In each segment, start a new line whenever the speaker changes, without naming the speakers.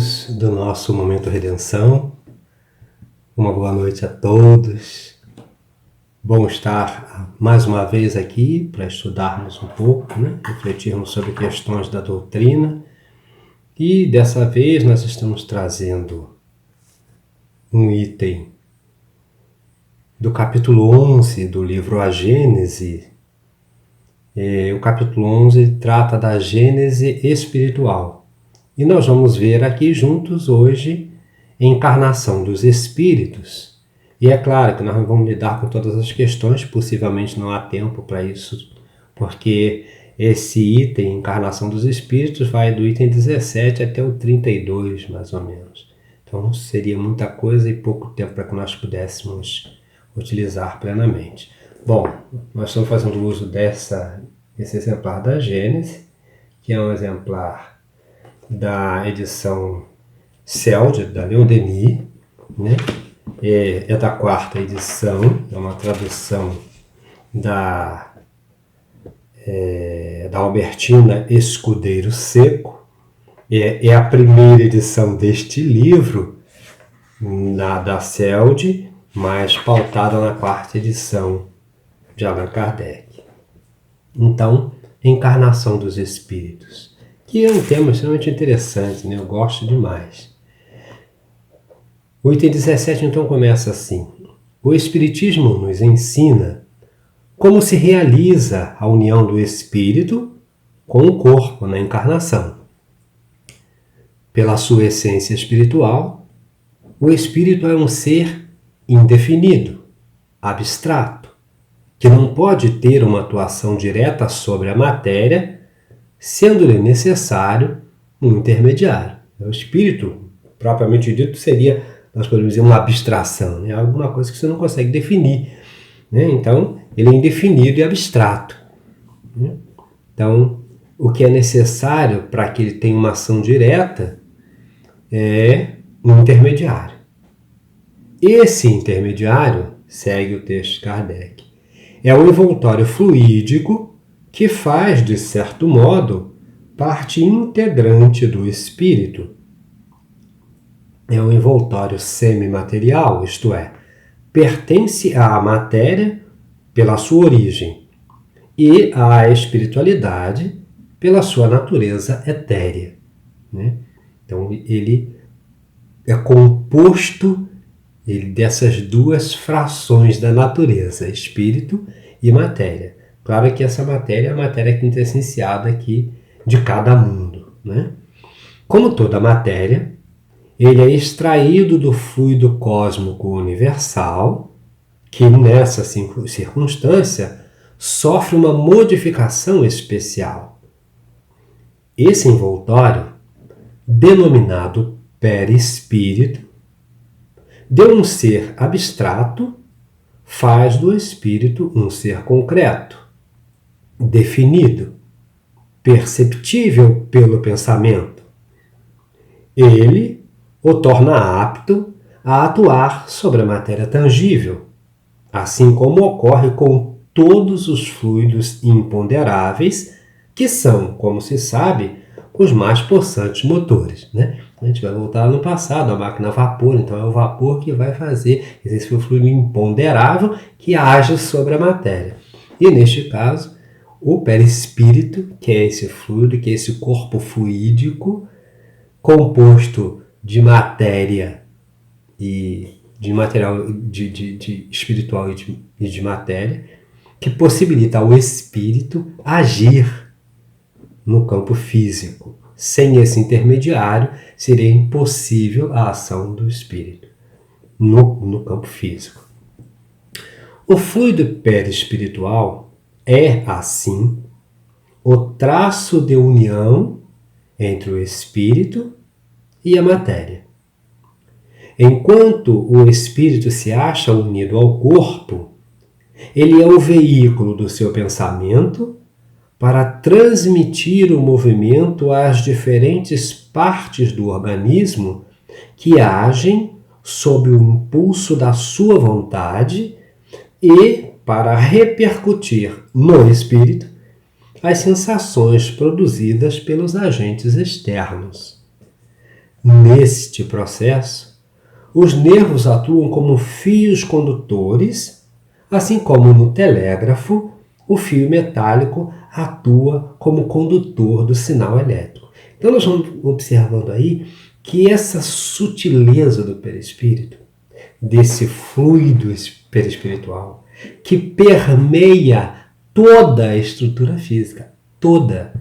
amigos do nosso Momento Redenção, uma boa noite a todos. Bom estar mais uma vez aqui para estudarmos um pouco, refletirmos sobre questões da doutrina. E dessa vez nós estamos trazendo um item do capítulo 11 do livro A Gênese. O capítulo 11 trata da Gênese espiritual. E nós vamos ver aqui juntos hoje a encarnação dos espíritos. E é claro que nós não vamos lidar com todas as questões, possivelmente não há tempo para isso, porque esse item, encarnação dos espíritos, vai do item 17 até o 32, mais ou menos. Então seria muita coisa e pouco tempo para que nós pudéssemos utilizar plenamente. Bom, nós estamos fazendo uso desse exemplar da Gênese, que é um exemplar da edição Celde, da Leon Denis, é da quarta edição, é uma tradução da Albertina Escudeiro Seco, é a primeira edição deste livro, da Celde, mas pautada na quarta edição de Allan Kardec. Então, encarnação dos espíritos, que é um tema extremamente interessante, eu gosto demais. O item 17 então começa assim: o Espiritismo nos ensina como se realiza a união do espírito com o corpo na encarnação. Pela sua essência espiritual, o espírito é um ser indefinido, abstrato, que não pode ter uma atuação direta sobre a matéria, sendo-lhe necessário um intermediário. O espírito, propriamente dito, seria, nós podemos dizer, uma abstração, alguma coisa que você não consegue definir. Então, ele é indefinido e abstrato. Então, o que é necessário para que ele tenha uma ação direta é um intermediário. Esse intermediário, segue o texto de Kardec, é o envoltório fluídico que faz, de certo modo, parte integrante do espírito. É um envoltório semimaterial, isto é, pertence à matéria pela sua origem e à espiritualidade pela sua natureza etérea. Então, ele é composto dessas duas frações da natureza, espírito e matéria. Claro que essa matéria é a matéria quintessenciada aqui de cada mundo. Como toda matéria, ele é extraído do fluido cósmico universal, que nessa circunstância sofre uma modificação especial. Esse envoltório, denominado perispírito, de um ser abstrato, faz do espírito um ser concreto, definido, perceptível pelo pensamento. Ele o torna apto a atuar sobre a matéria tangível, assim como ocorre com todos os fluidos imponderáveis, que são, como se sabe, os mais possantes motores. A gente vai voltar no passado, a máquina a vapor, então é o vapor que vai fazer esse fluido imponderável que age sobre a matéria. E neste caso, o perispírito, que é esse fluido, que é esse corpo fluídico, composto de matéria e de material de espiritual e de matéria, que possibilita ao espírito agir no campo físico. Sem esse intermediário, seria impossível a ação do espírito no campo físico. O fluido perispiritual é, assim, o traço de união entre o espírito e a matéria. Enquanto o espírito se acha unido ao corpo, ele é o veículo do seu pensamento para transmitir o movimento às diferentes partes do organismo que agem sob o impulso da sua vontade e para repercutir no espírito as sensações produzidas pelos agentes externos. Neste processo, os nervos atuam como fios condutores, assim como no telégrafo, o fio metálico atua como condutor do sinal elétrico. Então nós vamos observando aí que essa sutileza do perispírito, desse fluido perispiritual, que permeia toda a estrutura física, toda,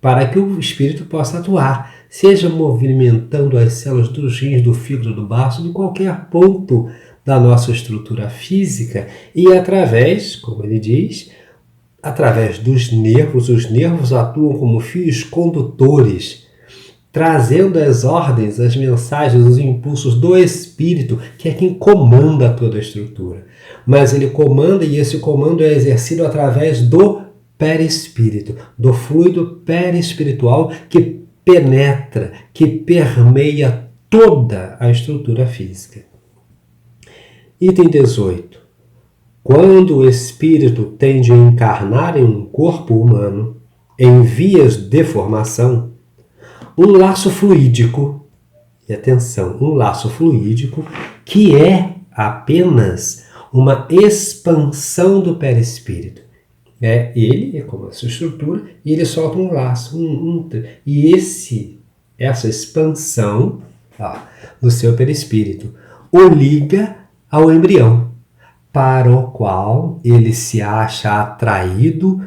para que o espírito possa atuar, seja movimentando as células dos rins, do fígado, do baço, de qualquer ponto da nossa estrutura física e através, como ele diz, através dos nervos. Os nervos atuam como fios condutores, trazendo as ordens, as mensagens, os impulsos do espírito, que é quem comanda toda a estrutura. Mas ele comanda, e esse comando é exercido através do perispírito, do fluido perispiritual que penetra, que permeia toda a estrutura física. Item 18. Quando o espírito tende a encarnar em um corpo humano em vias de formação, um laço fluídico, e atenção, um laço fluídico que é apenas uma expansão do perispírito. Ele é como essa estrutura e ele solta um laço. E essa expansão do seu perispírito o liga ao embrião, para o qual ele se acha atraído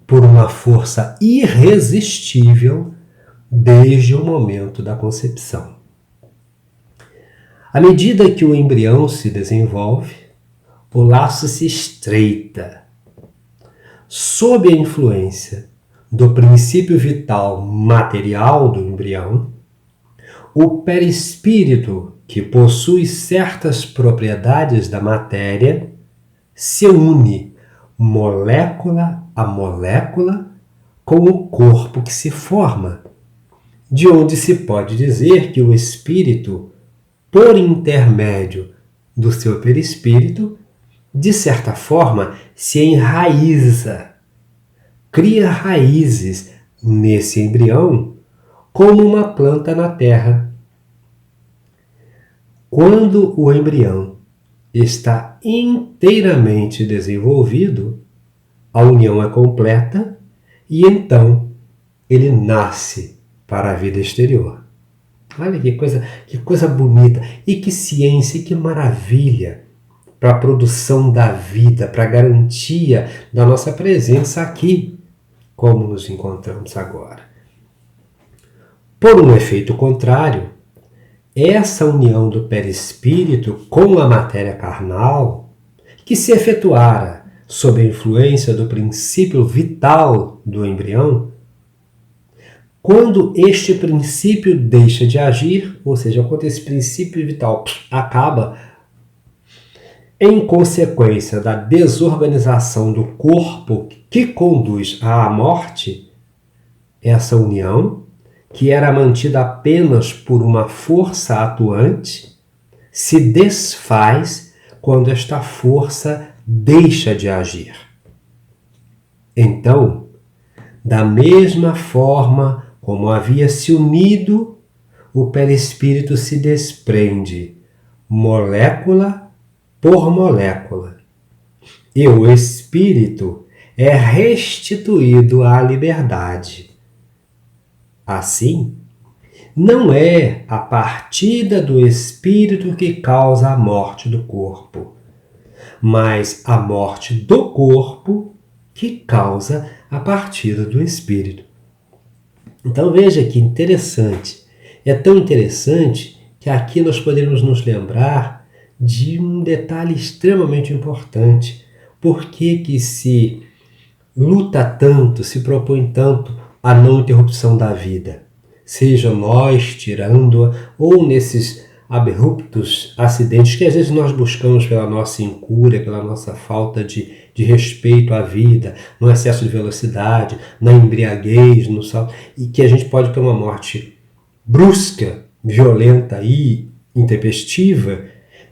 por uma força irresistível desde o momento da concepção. À medida que o embrião se desenvolve, o laço se estreita. Sob a influência do princípio vital material do embrião, o perispírito, que possui certas propriedades da matéria, se une molécula a molécula com o corpo que se forma, de onde se pode dizer que o espírito, por intermédio do seu perispírito, de certa forma, se enraiza, cria raízes nesse embrião como uma planta na terra. Quando o embrião está inteiramente desenvolvido, a união é completa e então ele nasce para a vida exterior. Olha que coisa bonita e que ciência e que maravilha para a produção da vida, para a garantia da nossa presença aqui, como nos encontramos agora. Por um efeito contrário, essa união do perispírito com a matéria carnal, que se efetuara sob a influência do princípio vital do embrião, quando este princípio deixa de agir, ou seja, quando esse princípio vital acaba, em consequência da desorganização do corpo que conduz à morte, essa união, que era mantida apenas por uma força atuante, se desfaz quando esta força deixa de agir. Então, da mesma forma como havia se unido, o perispírito se desprende, molécula por molécula, e o espírito é restituído à liberdade. Assim, não é a partida do espírito que causa a morte do corpo, mas a morte do corpo que causa a partida do espírito. Então veja que interessante. É tão interessante que aqui nós podemos nos lembrar de um detalhe extremamente importante. Por que se luta tanto, se propõe tanto a não interrupção da vida? Seja nós tirando-a ou nesses abruptos acidentes que às vezes nós buscamos pela nossa incúria, pela nossa falta de respeito à vida, no excesso de velocidade, na embriaguez, no salto, e que a gente pode ter uma morte brusca, violenta e intempestiva,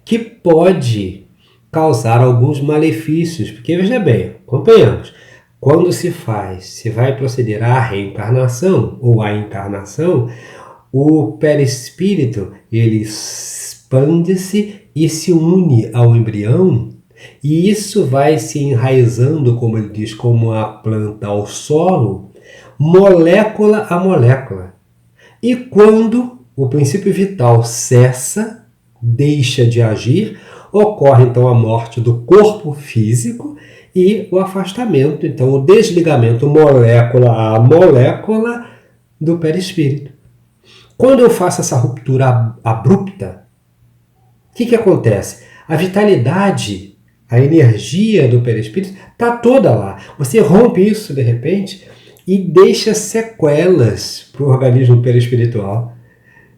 que pode causar alguns malefícios, porque veja bem, acompanhamos, quando se vai proceder à reencarnação ou à encarnação, o perispírito ele expande-se e se une ao embrião, e isso vai se enraizando, como ele diz, como a planta ao solo, molécula a molécula. E quando o princípio vital cessa, deixa de agir, ocorre então a morte do corpo físico e o afastamento, então o desligamento molécula a molécula do perispírito. Quando eu faço essa ruptura abrupta, o que acontece? A vitalidade, a energia do perispírito está toda lá. Você rompe isso de repente e deixa sequelas para o organismo perispiritual,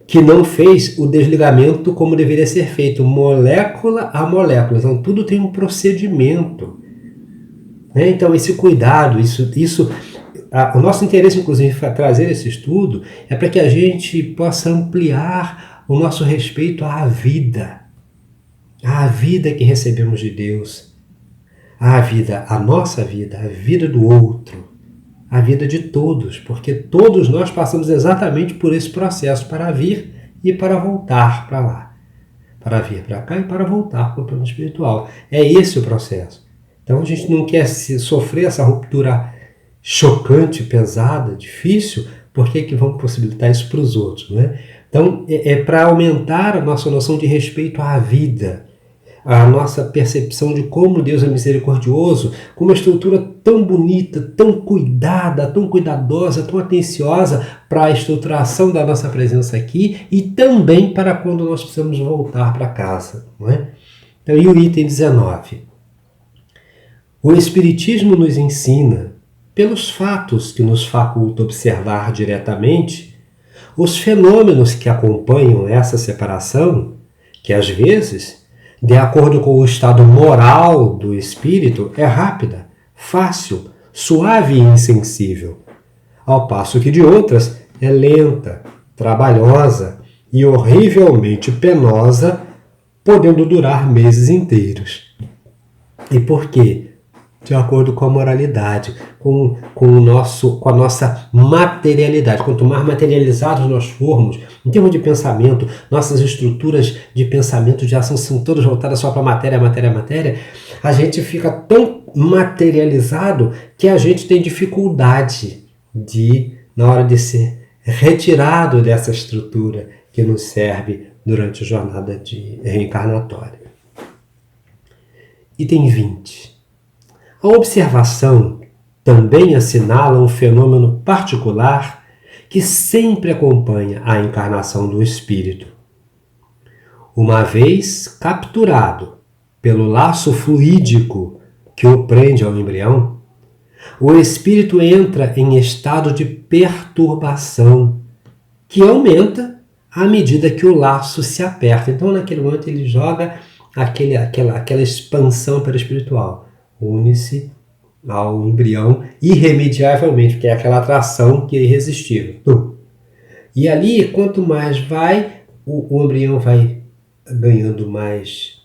que não fez o desligamento como deveria ser feito, molécula a molécula. Então tudo tem um procedimento. Então esse cuidado, o nosso interesse, inclusive, em trazer esse estudo é para que a gente possa ampliar o nosso respeito à vida que recebemos de Deus, a nossa vida, a vida do outro, a vida de todos, porque todos nós passamos exatamente por esse processo para vir e para voltar para lá, para vir para cá e para voltar para o plano espiritual. É esse o processo. Então a gente não quer sofrer essa ruptura chocante, pesada, difícil, por que vamos possibilitar isso para os outros, né? Então é para aumentar a nossa noção de respeito à vida, a nossa percepção de como Deus é misericordioso, com uma estrutura tão bonita, tão cuidada, tão cuidadosa, tão atenciosa para a estruturação da nossa presença aqui e também para quando nós precisamos voltar para casa, não é? Então, e o item 19. O Espiritismo nos ensina, pelos fatos que nos faculta observar diretamente, os fenômenos que acompanham essa separação, que às vezes, de acordo com o estado moral do espírito, é rápida, fácil, suave e insensível, ao passo que de outras é lenta, trabalhosa e horrivelmente penosa, podendo durar meses inteiros. E por quê? De acordo com a moralidade, com a nossa materialidade. Quanto mais materializados nós formos, em termos de pensamento, nossas estruturas de pensamento, de ação são todas voltadas só para matéria, a gente fica tão materializado que a gente tem dificuldade na hora de ser retirado dessa estrutura que nos serve durante a jornada reencarnatória. Item 20. A observação também assinala um fenômeno particular que sempre acompanha a encarnação do espírito. Uma vez capturado pelo laço fluídico que o prende ao embrião, o espírito entra em estado de perturbação, que aumenta à medida que o laço se aperta. Então, naquele momento, ele joga aquela expansão perispiritual. Une-se ao embrião irremediavelmente, porque é aquela atração que é irresistível. E ali, quanto mais vai, o embrião vai ganhando mais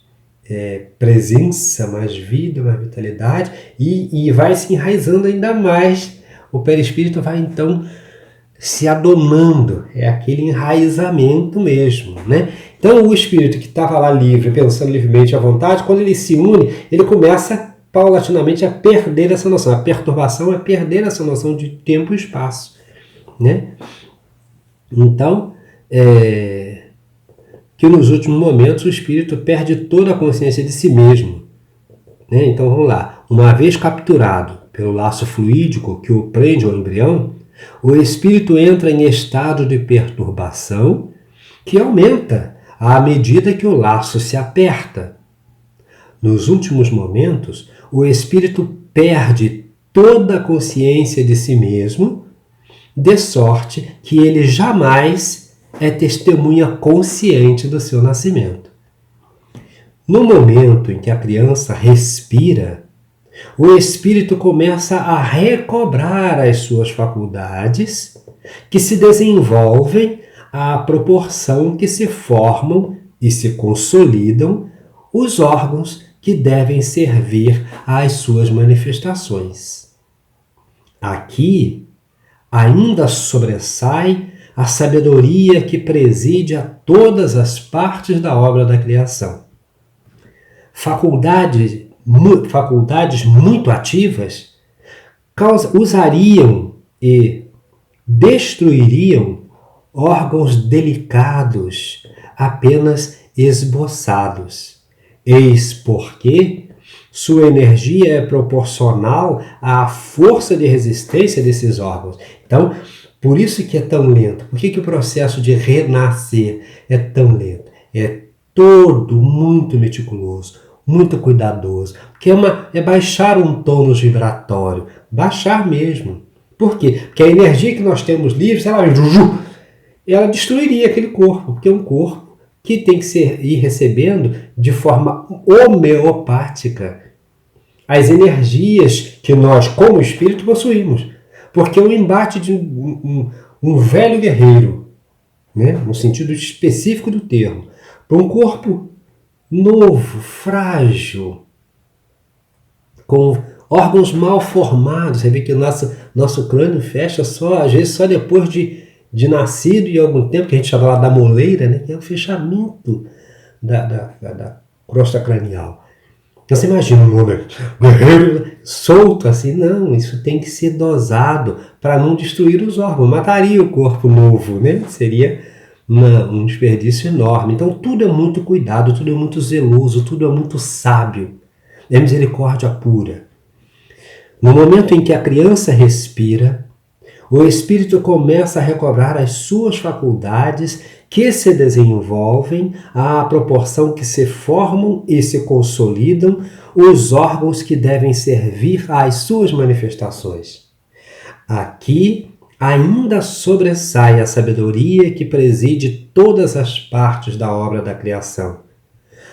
presença, mais vida, mais vitalidade, e vai se enraizando ainda mais. O perispírito vai, então, se adonando. É aquele enraizamento mesmo, né? Então, o espírito que estava lá livre, pensando livremente à vontade, quando ele se une, ele começa paulatinamente a perder essa noção. A perturbação é perder essa noção de tempo e espaço, né? Então, que nos últimos momentos o espírito perde toda a consciência de si mesmo, né? Então, vamos lá. Uma vez capturado pelo laço fluídico que o prende ao embrião, o espírito entra em estado de perturbação que aumenta à medida que o laço se aperta. Nos últimos momentos, o espírito perde toda a consciência de si mesmo, de sorte que ele jamais é testemunha consciente do seu nascimento. No momento em que a criança respira, o espírito começa a recobrar as suas faculdades, que se desenvolvem à proporção que se formam e se consolidam os órgãos que devem servir às suas manifestações. Aqui ainda sobressai a sabedoria que preside a todas as partes da obra da criação. Faculdades muito ativas usariam e destruiriam órgãos delicados apenas esboçados. Eis porque sua energia é proporcional à força de resistência desses órgãos. Então, por isso que é tão lento. Por que o processo de renascer é tão lento? É todo muito meticuloso, muito cuidadoso. Porque é baixar um tônus vibratório. Baixar mesmo. Por quê? Porque a energia que nós temos livre, sei lá, ela destruiria aquele corpo. Porque é um corpo que tem que ir recebendo de forma homeopática as energias que nós, como espírito, possuímos. Porque o embate de um velho guerreiro, né, no sentido específico do termo, para um corpo novo, frágil, com órgãos mal formados. Você vê que o nosso crânio fecha às vezes só depois de nascido e algum tempo, que a gente chama lá da moleira, né, que é o fechamento da crosta cranial. Então você imagina um homem guerreiro solto assim. Não, isso tem que ser dosado para não destruir os órgãos. Mataria o corpo novo, né? Seria um desperdício enorme. Então tudo é muito cuidado, tudo é muito zeloso, tudo é muito sábio. É misericórdia pura. No momento em que a criança respira, o espírito começa a recobrar as suas faculdades que se desenvolvem à proporção que se formam e se consolidam os órgãos que devem servir às suas manifestações. Aqui ainda sobressai a sabedoria que preside todas as partes da obra da criação.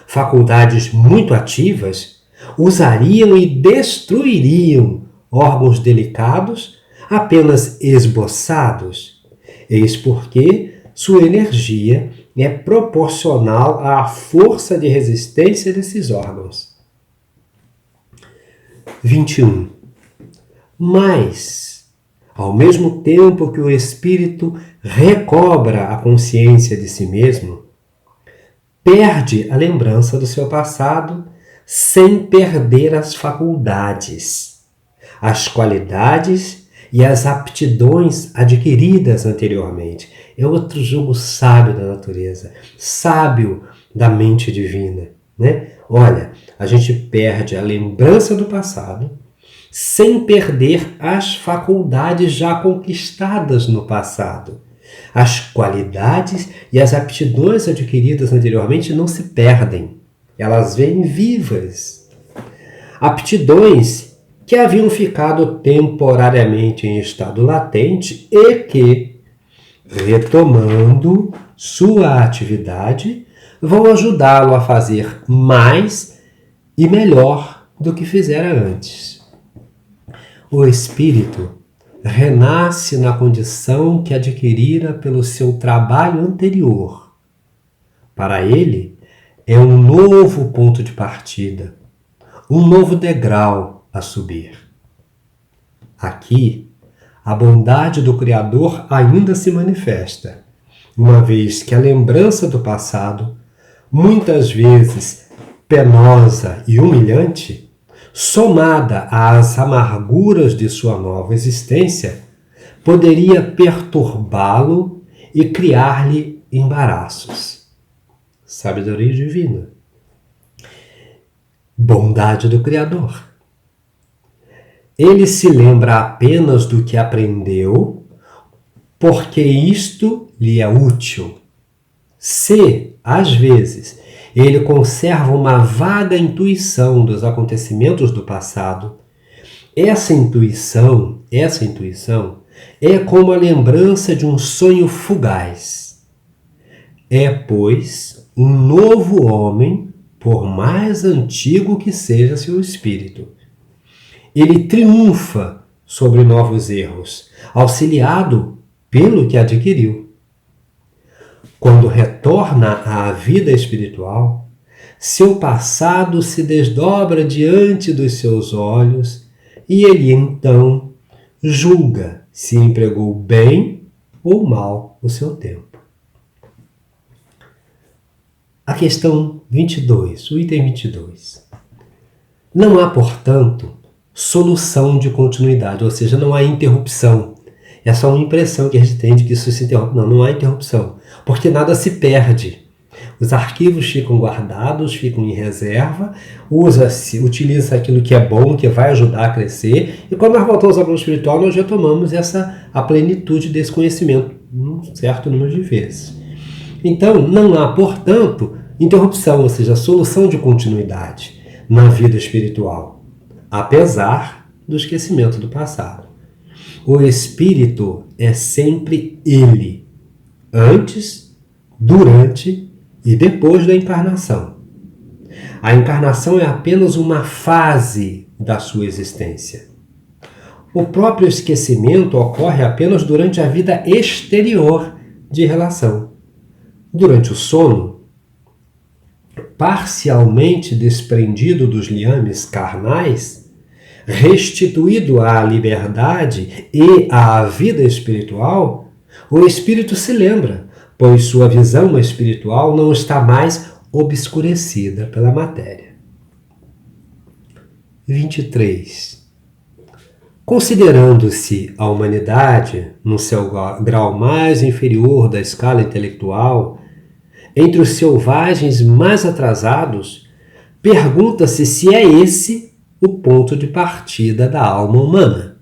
Faculdades muito ativas usariam e destruiriam órgãos delicados apenas esboçados. Eis porque sua energia é proporcional à força de resistência desses órgãos. 21. Mas, ao mesmo tempo que o espírito recobra a consciência de si mesmo, perde a lembrança do seu passado sem perder as faculdades, as qualidades e as aptidões adquiridas anteriormente. É outro jogo sábio da natureza, sábio da mente divina, né? Olha, a gente perde a lembrança do passado sem perder as faculdades já conquistadas no passado. As qualidades e as aptidões adquiridas anteriormente não se perdem. Elas vêm vivas. Aptidões que haviam ficado temporariamente em estado latente e que, retomando sua atividade, vão ajudá-lo a fazer mais e melhor do que fizera antes. O espírito renasce na condição que adquirira pelo seu trabalho anterior. Para ele, é um novo ponto de partida, um novo degrau a subir. Aqui, a bondade do Criador ainda se manifesta, uma vez que a lembrança do passado, muitas vezes penosa e humilhante, somada às amarguras de sua nova existência, poderia perturbá-lo e criar-lhe embaraços. Sabedoria divina. Bondade do Criador. Ele se lembra apenas do que aprendeu, porque isto lhe é útil. Se, às vezes, ele conserva uma vaga intuição dos acontecimentos do passado, essa intuição é como a lembrança de um sonho fugaz. É, pois, um novo homem, por mais antigo que seja seu espírito. Ele triunfa sobre novos erros, auxiliado pelo que adquiriu. Quando retorna à vida espiritual, seu passado se desdobra diante dos seus olhos e ele então julga se empregou bem ou mal o seu tempo. A questão 22, o item 22. Não há, portanto, solução de continuidade, ou seja, não há interrupção. É só uma impressão que a gente tem de que isso se interrompe. Não há interrupção, porque nada se perde. Os arquivos ficam guardados, ficam em reserva, utiliza aquilo que é bom, que vai ajudar a crescer, e quando nós voltamos ao plano espiritual, nós retomamos a plenitude desse conhecimento, um certo número de vezes. Então, não há, portanto, interrupção, ou seja, solução de continuidade na vida espiritual, apesar do esquecimento do passado. O espírito é sempre ele, antes, durante e depois da encarnação. A encarnação é apenas uma fase da sua existência. O próprio esquecimento ocorre apenas durante a vida exterior de relação. Durante o sono, parcialmente desprendido dos liames carnais, restituído à liberdade e à vida espiritual, o espírito se lembra, pois sua visão espiritual não está mais obscurecida pela matéria. 23. Considerando-se a humanidade, no seu grau mais inferior da escala intelectual, entre os selvagens mais atrasados, pergunta-se se é esse o ponto de partida da alma humana.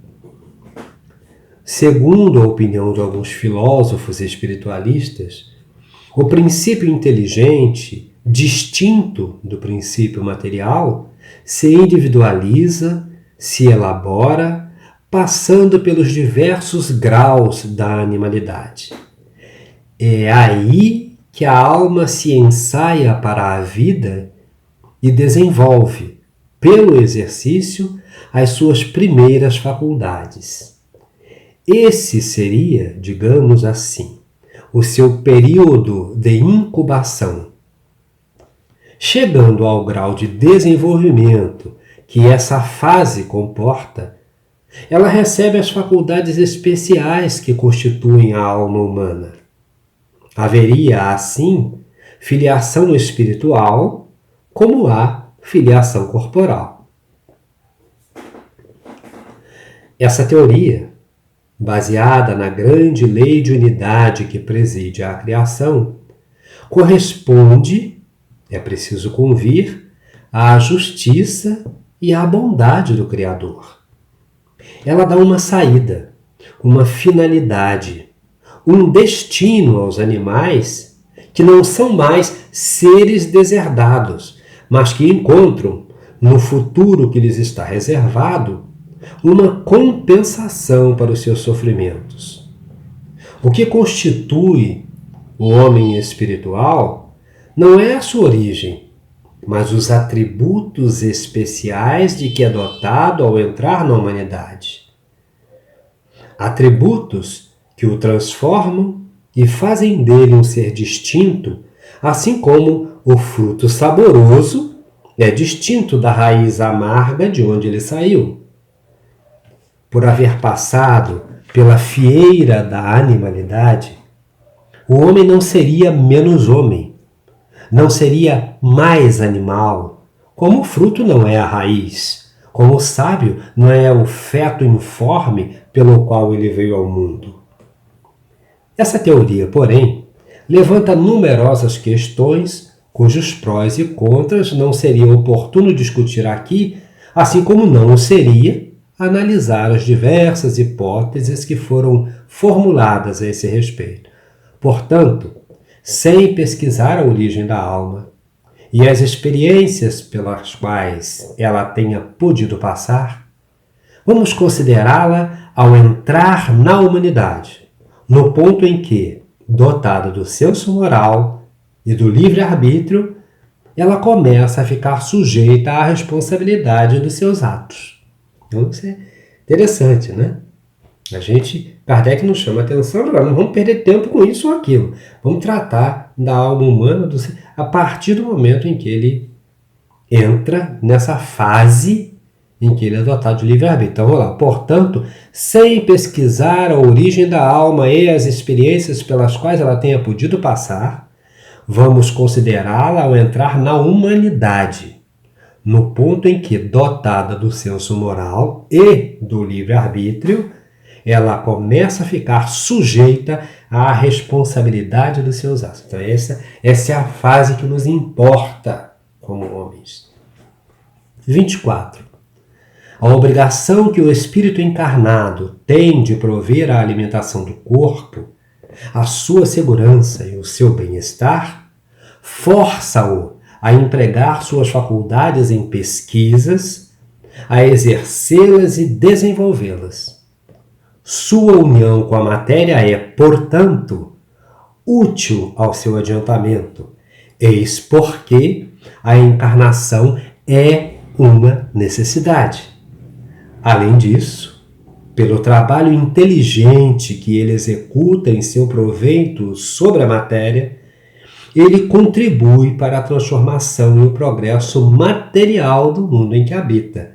Segundo a opinião de alguns filósofos espiritualistas, o princípio inteligente, distinto do princípio material, se individualiza, se elabora, passando pelos diversos graus da animalidade. É aí que a alma se ensaia para a vida e desenvolve, pelo exercício, as suas primeiras faculdades. Esse seria, digamos assim, o seu período de incubação. Chegando ao grau de desenvolvimento que essa fase comporta, ela recebe as faculdades especiais que constituem a alma humana. Haveria, assim, filiação espiritual, como há filiação corporal. Essa teoria, baseada na grande lei de unidade que preside a criação, corresponde, é preciso convir, à justiça e à bondade do Criador. Ela dá uma saída, uma finalidade, um destino aos animais que não são mais seres deserdados, mas que encontram, no futuro que lhes está reservado, uma compensação para os seus sofrimentos. O que constitui o homem espiritual não é a sua origem, mas os atributos especiais de que é dotado ao entrar na humanidade. Atributos que o transformam e fazem dele um ser distinto, assim como o fruto saboroso é distinto da raiz amarga de onde ele saiu. Por haver passado pela fieira da animalidade, o homem não seria menos homem, não seria mais animal, como o fruto não é a raiz, como o sábio não é o feto informe pelo qual ele veio ao mundo. Essa teoria, porém, levanta numerosas questões cujos prós e contras não seria oportuno discutir aqui, assim como não o seria analisar as diversas hipóteses que foram formuladas a esse respeito. Portanto, sem pesquisar a origem da alma e as experiências pelas quais ela tenha podido passar, vamos considerá-la ao entrar na humanidade, no ponto em que, dotada do senso moral e do livre-arbítrio, ela começa a ficar sujeita à responsabilidade dos seus atos. Então, isso é interessante, né? Kardec nos chama a atenção, não vamos perder tempo com isso ou aquilo. Vamos tratar da alma humana a partir do momento em que ele entra nessa fase em que ele é dotado de livre-arbítrio. Então, vamos lá. Portanto, sem pesquisar a origem da alma e as experiências pelas quais ela tenha podido passar, vamos considerá-la ao entrar na humanidade, no ponto em que, dotada do senso moral e do livre-arbítrio, ela começa a ficar sujeita à responsabilidade dos seus atos. Então, essa é a fase que nos importa como homens. 24. A obrigação que o espírito encarnado tem de prover a alimentação do corpo, a sua segurança e o seu bem-estar, força-o a empregar suas faculdades em pesquisas, a exercê-las e desenvolvê-las. Sua união com a matéria é, portanto, útil ao seu adiantamento, eis porque a encarnação é uma necessidade. Além disso, pelo trabalho inteligente que ele executa em seu proveito sobre a matéria, ele contribui para a transformação e o progresso material do mundo em que habita.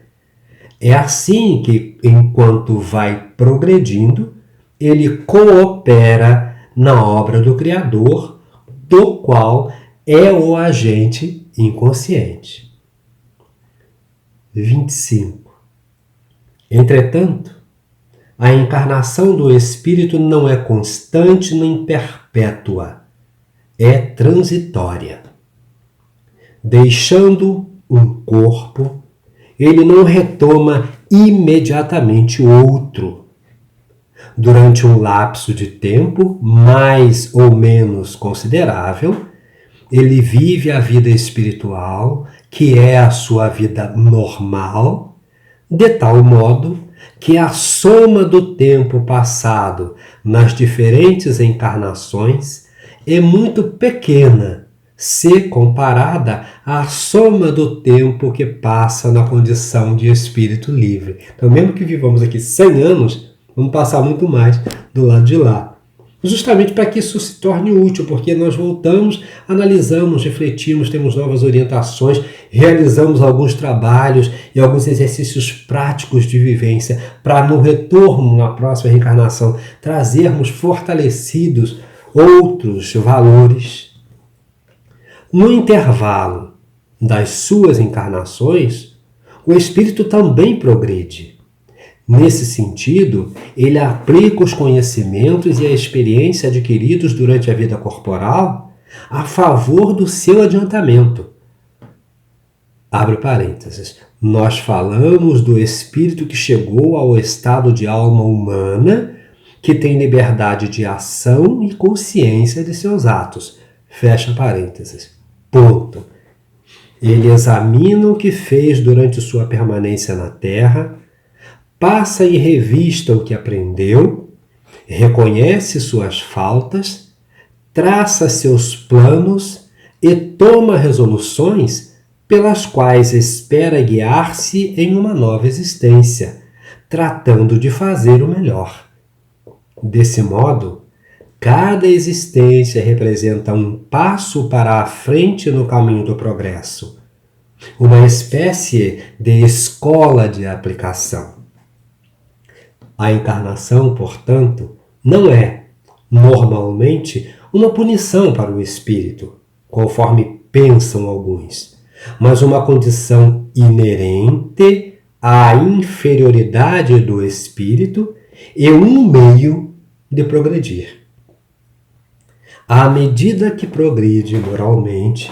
É assim que, enquanto vai progredindo, ele coopera na obra do Criador, do qual é o agente inconsciente. 25. Entretanto, a encarnação do espírito não é constante nem perpétua, é transitória. Deixando um corpo, ele não retoma imediatamente outro. Durante um lapso de tempo mais ou menos considerável, ele vive a vida espiritual, que é a sua vida normal, de tal modo que a soma do tempo passado nas diferentes encarnações é muito pequena se comparada à soma do tempo que passa na condição de espírito livre. Então, mesmo que vivamos aqui 100 anos, vamos passar muito mais do lado de lá. Justamente para que isso se torne útil, porque nós voltamos, analisamos, refletimos, temos novas orientações, realizamos alguns trabalhos e alguns exercícios práticos de vivência para, no retorno, na próxima reencarnação, trazermos fortalecidos outros valores. No intervalo das suas encarnações, o espírito também progride. Nesse sentido, ele aplica os conhecimentos e a experiência adquiridos durante a vida corporal a favor do seu adiantamento. Abre parênteses. Nós falamos do espírito que chegou ao estado de alma humana, que tem liberdade de ação e consciência de seus atos. Fecha parênteses. Ponto. Ele examina o que fez durante sua permanência na Terra, passa em revista o que aprendeu, reconhece suas faltas, traça seus planos e toma resoluções pelas quais espera guiar-se em uma nova existência, tratando de fazer o melhor. Desse modo, cada existência representa um passo para a frente no caminho do progresso, uma espécie de escola de aplicação. A encarnação, portanto, não é, normalmente, uma punição para o espírito, conforme pensam alguns, mas uma condição inerente à inferioridade do espírito e um meio de progredir. À medida que progride moralmente,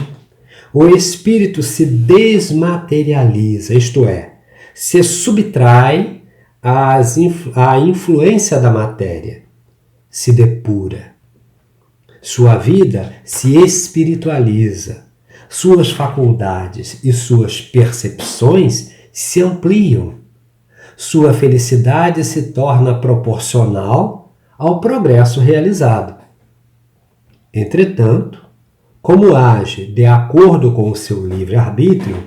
o espírito se desmaterializa, isto é, se subtrai à influência da matéria, se depura. Sua vida se espiritualiza, suas faculdades e suas percepções se ampliam. Sua felicidade se torna proporcional ao progresso realizado. Entretanto, como age de acordo com o seu livre-arbítrio,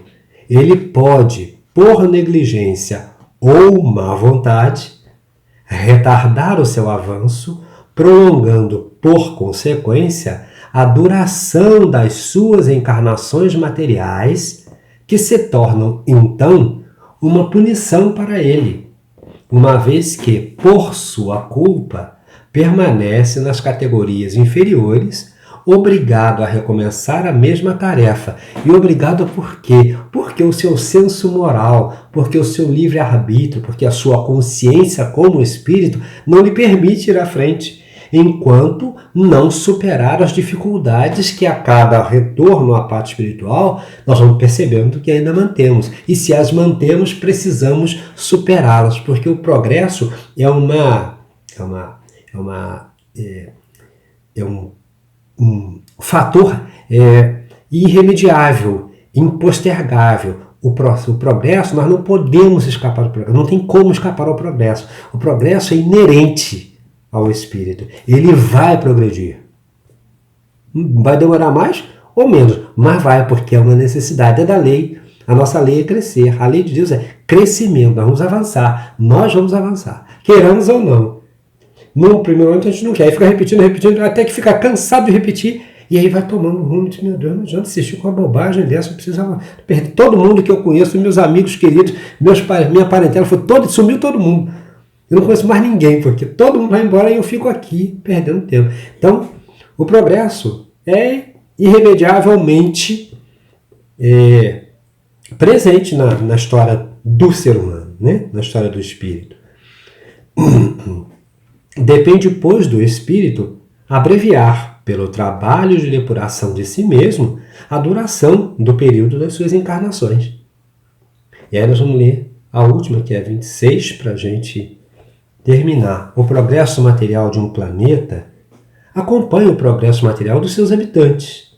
ele pode, por negligência ou má vontade, retardar o seu avanço, prolongando, por consequência, a duração das suas encarnações materiais, que se tornam, então, uma punição para ele, uma vez que, por sua culpa, permanece nas categorias inferiores, obrigado a recomeçar a mesma tarefa. E obrigado por quê? Porque o seu senso moral, porque o seu livre-arbítrio, porque a sua consciência como espírito não lhe permite ir à frente, enquanto não superar as dificuldades que a cada retorno à parte espiritual nós vamos percebendo que ainda mantemos. E se as mantemos, precisamos superá-las, porque o progresso é um fator irremediável, impostergável. O progresso, nós não podemos escapar do progresso, não tem como escapar ao progresso. O progresso é inerente ao espírito. Ele vai progredir. Vai demorar mais ou menos, mas vai, porque é uma necessidade da lei. A nossa lei é crescer. A lei de Deus é crescimento. Nós vamos avançar. Nós vamos avançar. Queiramos ou não. No primeiro momento a gente não quer. Aí fica repetindo, até que fica cansado de repetir. E aí vai tomando um rumo de, meu Deus, não adianta assistir com uma bobagem dessa. Eu precisava perder todo mundo que eu conheço, meus amigos queridos, minha parentela, sumiu todo mundo. Eu não conheço mais ninguém, porque todo mundo vai embora e eu fico aqui perdendo tempo. Então, o progresso é irremediavelmente presente na história do ser humano, né? Na história do espírito. Depende, pois, do espírito abreviar, pelo trabalho de depuração de si mesmo, a duração do período das suas encarnações. E aí nós vamos ler a última, que é 26, para a gente terminar. O progresso material de um planeta acompanha o progresso material dos seus habitantes.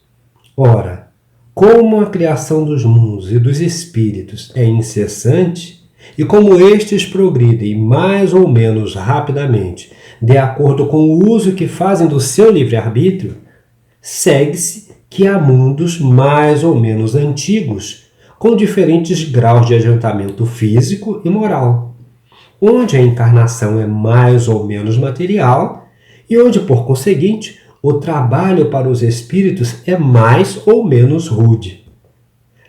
Ora, como a criação dos mundos e dos espíritos é incessante, e como estes progridem mais ou menos rapidamente, de acordo com o uso que fazem do seu livre-arbítrio, segue-se que há mundos mais ou menos antigos, com diferentes graus de adiantamento físico e moral, onde a encarnação é mais ou menos material e onde, por conseguinte, o trabalho para os espíritos é mais ou menos rude.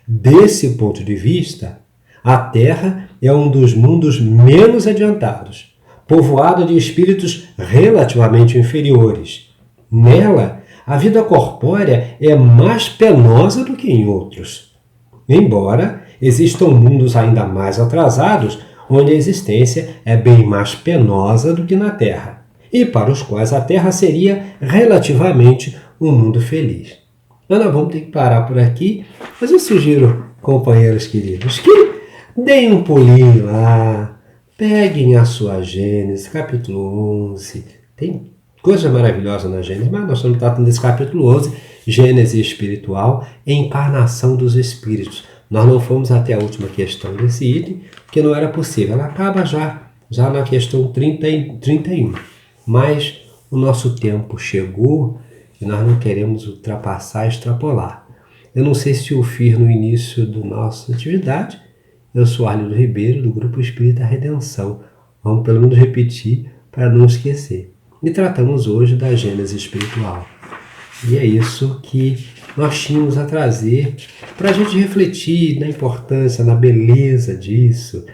Desse ponto de vista, a Terra é um dos mundos menos adiantados, povoado de espíritos relativamente inferiores. Nela, a vida corpórea é mais penosa do que em outros, embora existam mundos ainda mais atrasados, onde a existência é bem mais penosa do que na Terra, e para os quais a Terra seria relativamente um mundo feliz. Mas nós vamos ter que parar por aqui, mas eu sugiro, companheiros queridos, que deem um pulinho lá, peguem a sua Gênesis, capítulo 11, tem coisa maravilhosa na Gênesis, mas nós estamos tratando desse capítulo 11, Gênesis espiritual, encarnação dos espíritos. Nós não fomos até a última questão desse item, porque não era possível. Ela acaba já na questão 31. Mas o nosso tempo chegou e nós não queremos ultrapassar, extrapolar. Eu não sei se o fiz no início da nossa atividade. Eu sou Arlindo Ribeiro, do Grupo Espírita Redenção. Vamos pelo menos repetir para não esquecer. E tratamos hoje da Gênese espiritual. E é isso que nós tínhamos a trazer para a gente refletir na importância, na beleza disso,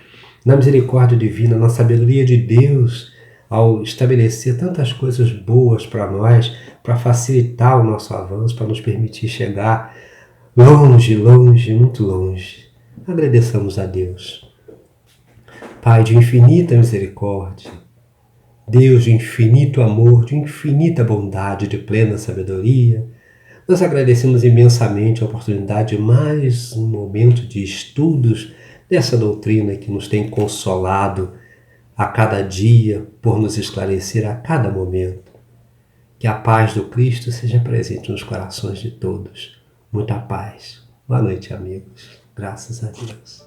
na misericórdia divina, na sabedoria de Deus, ao estabelecer tantas coisas boas para nós, para facilitar o nosso avanço, para nos permitir chegar longe, muito longe. Agradeçamos a Deus. Pai de infinita misericórdia, Deus de infinito amor, de infinita bondade, de plena sabedoria, nós agradecemos imensamente a oportunidade de mais um momento de estudos dessa doutrina que nos tem consolado a cada dia, por nos esclarecer a cada momento. Que a paz do Cristo seja presente nos corações de todos. Muita paz. Boa noite, amigos. Graças a Deus.